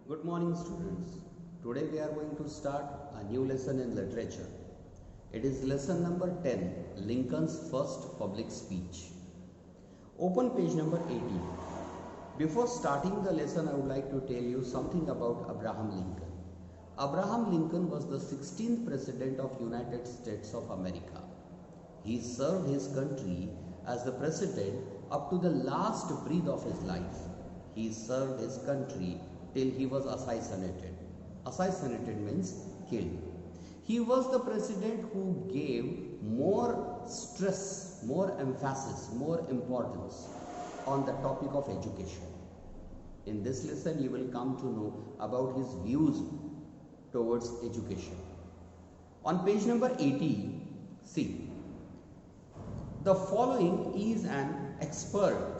Good morning, students. Today we are going to start a new lesson in literature. It is lesson number 10, Lincoln's first public speech. Open page number 18. Before starting the lesson, I would like to tell you something about Abraham Lincoln. Abraham Lincoln was the 16th President of United States of America. He served his country as the President up to the last breath of his life. He served his country till he was assassinated. Assassinated means killed. He was the president who gave more stress, more emphasis, more importance on the topic of education. In this lesson, you will come to know about his views towards education. On page number 80, see, the following is an excerpt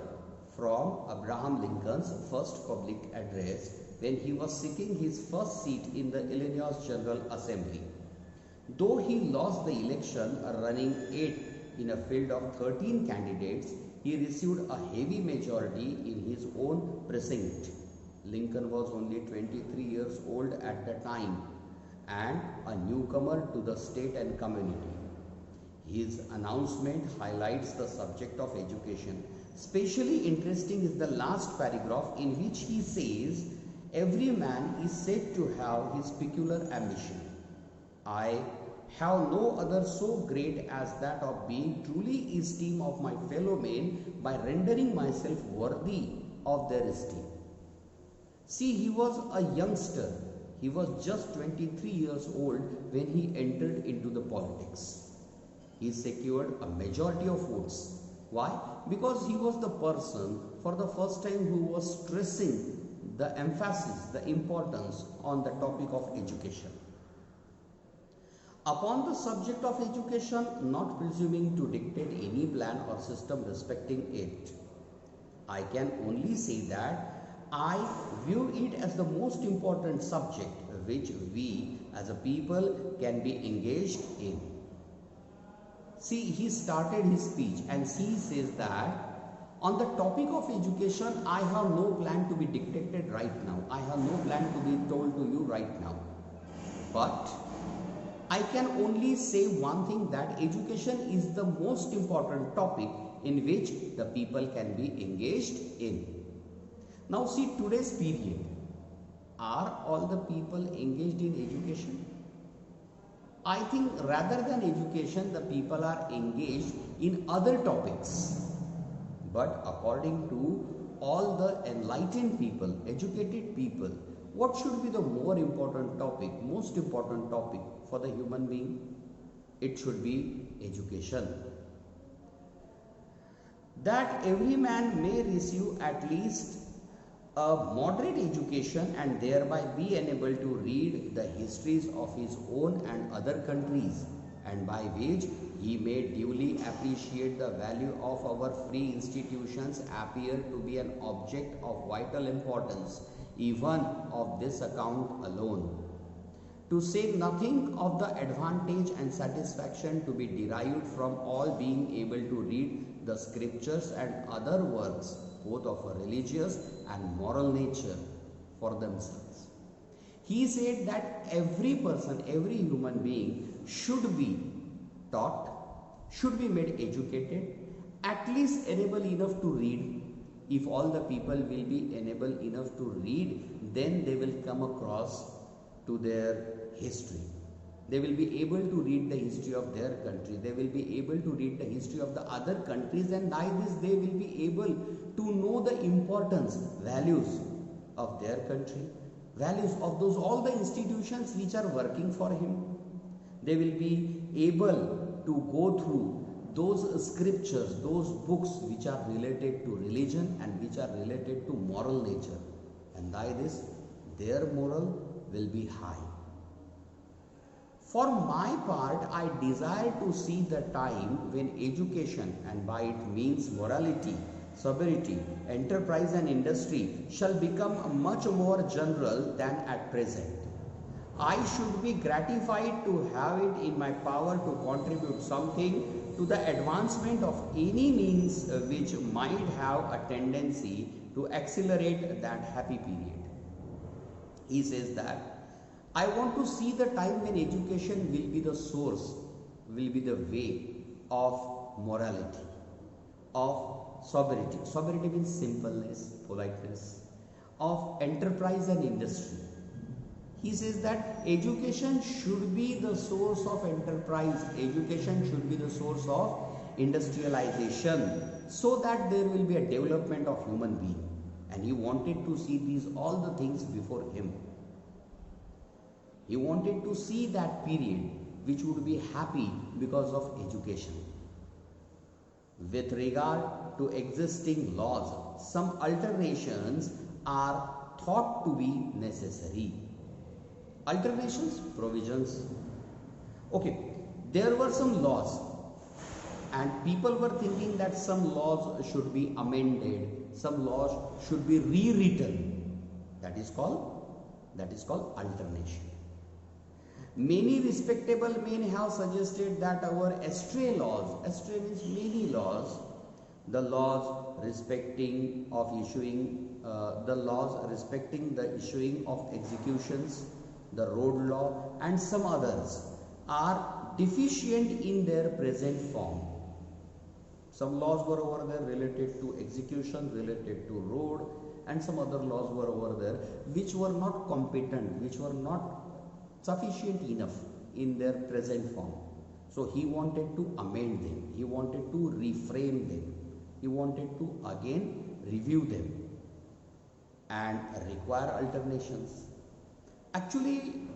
from Abraham Lincoln's first public address when he was seeking his first seat in the Illinois General Assembly. Though he lost the election running 8 in a field of 13 candidates, he received a heavy majority in his own precinct. Lincoln was only 23 years old at the time and a newcomer to the state and community. His announcement highlights the subject of education. Especially interesting is the last paragraph in which he says, "Every man is said to have his peculiar ambition. I have no other so great as that of being truly esteemed of my fellow men by rendering myself worthy of their esteem." See, he was a youngster. He was just 23 years old when he entered into the politics. He secured a majority of votes. Why? Because he was the person for the first time who was stressing the emphasis, the importance on the topic of education. Upon the subject of education, not presuming to dictate any plan or system respecting it, I can only say that I view it as the most important subject which we as a people can be engaged in. See, he started his speech and he says that on the topic of education, I have no plan to be dictated right now. I have no plan to be told to you right now. But I can only say one thing, that education is the most important topic in which the people can be engaged in. Now see, today's period, are all the people engaged in education? I think rather than education, the people are engaged in other topics. But according to all the enlightened people, educated people, what should be the more important topic, most important topic for the human being? It should be education. That every man may receive at least a moderate education and thereby be enabled to read the histories of his own and other countries, and by which he may duly appreciate the value of our free institutions, appear to be an object of vital importance, even of this account alone. To say nothing of the advantage and satisfaction to be derived from all being able to read the scriptures and other works, both of a religious and moral nature, for themselves. He said that every person, every human being should be taught, should be made educated, at least able enough to read. If all the people will be enabled enough to read, then they will come across to their history. They will be able to read the history of their country. They will be able to read the history of the other countries, and by this they will be able to know the importance, values of their country, values of those all the institutions which are working for him. They will be able to go through those scriptures, those books which are related to religion and which are related to moral nature, and by this their moral will be high. For my part, I desire to see the time when education, and by it means morality, sobriety, enterprise and industry, shall become much more general than at present. I should be gratified to have it in my power to contribute something to the advancement of any means which might have a tendency to accelerate that happy period. He says that I want to see the time when education will be the source, will be the way of morality, of sobriety. Sobriety means simpleness, politeness, of enterprise and industry. He says that education should be the source of enterprise, education should be the source of industrialization, so that there will be a development of human being. And he wanted to see these all the things before him. He wanted to see that period which would be happy because of education. With regard to existing laws, some alterations are thought to be necessary. Alterations, provisions. Okay, there were some laws and people were thinking that some laws should be amended, some laws should be rewritten. That is called alternation. Many respectable men have suggested that our estray laws, estray means many laws, the laws respecting the issuing of executions, the road law and some others are deficient in their present form. Some laws were over there related to execution, related to road, and some other laws were over there which were not competent, which were not sufficient enough in their present form. So he wanted to amend them, he wanted to reframe them, he wanted to again review them and require alternations. Actually,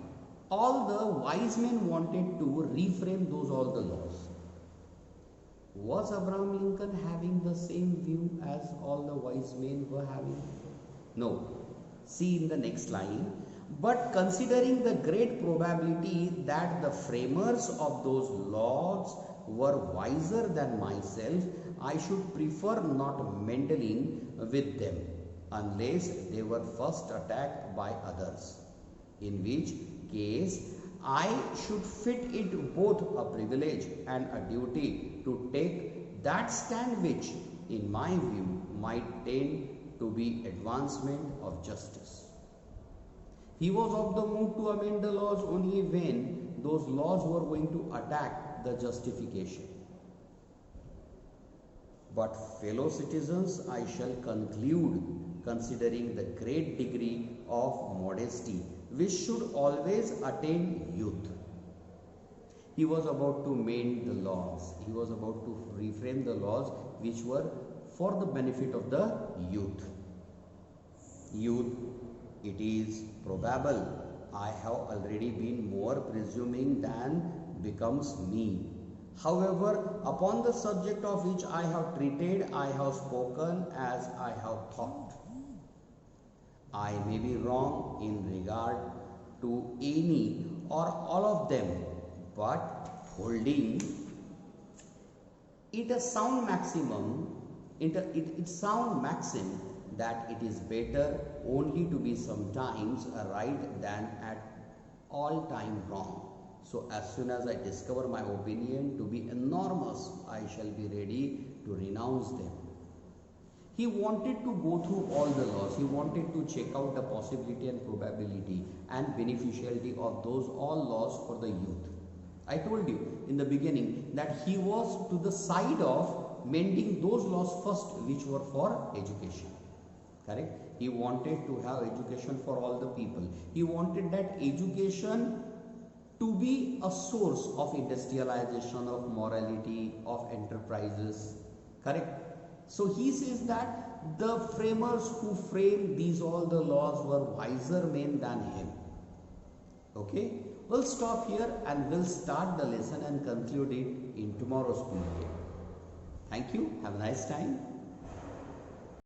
all the wise men wanted to reframe all the laws. Was Abraham Lincoln having the same view as all the wise men were having? No. See in the next line. But considering the great probability that the framers of those laws were wiser than myself, I should prefer not meddling with them unless they were first attacked by others, in which case I should fit it both a privilege and a duty to take that stand which, in my view, might tend to be advancement of justice. He was of the mood to amend the laws only when those laws were going to attack the justification. But fellow citizens, I shall conclude, considering the great degree of modesty which should always attain youth. He was about to mend the laws. He was about to reframe the laws which were for the benefit of the youth. Youth, it is probable I have already been more presuming than becomes me. However, upon the subject of which I have treated, I have spoken as I have thought. I may be wrong in regard to any or all of them, but holding it a sound maximum, sound maxim that it is better only to be sometimes right than at all time wrong. So as soon as I discover my opinion to be enormous, I shall be ready to renounce them. He wanted to go through all the laws. He wanted to check out the possibility and probability and beneficiality of those all laws for the youth. I told you in the beginning that he was to the side of mending those laws first which were for education. Correct? He wanted to have education for all the people. He wanted that education to be a source of industrialization, of morality, of enterprises. Correct? So he says that the framers who framed these all the laws were wiser men than him. Okay? We'll stop here and we'll start the lesson and conclude it in tomorrow's period. Thank you. Have a nice time.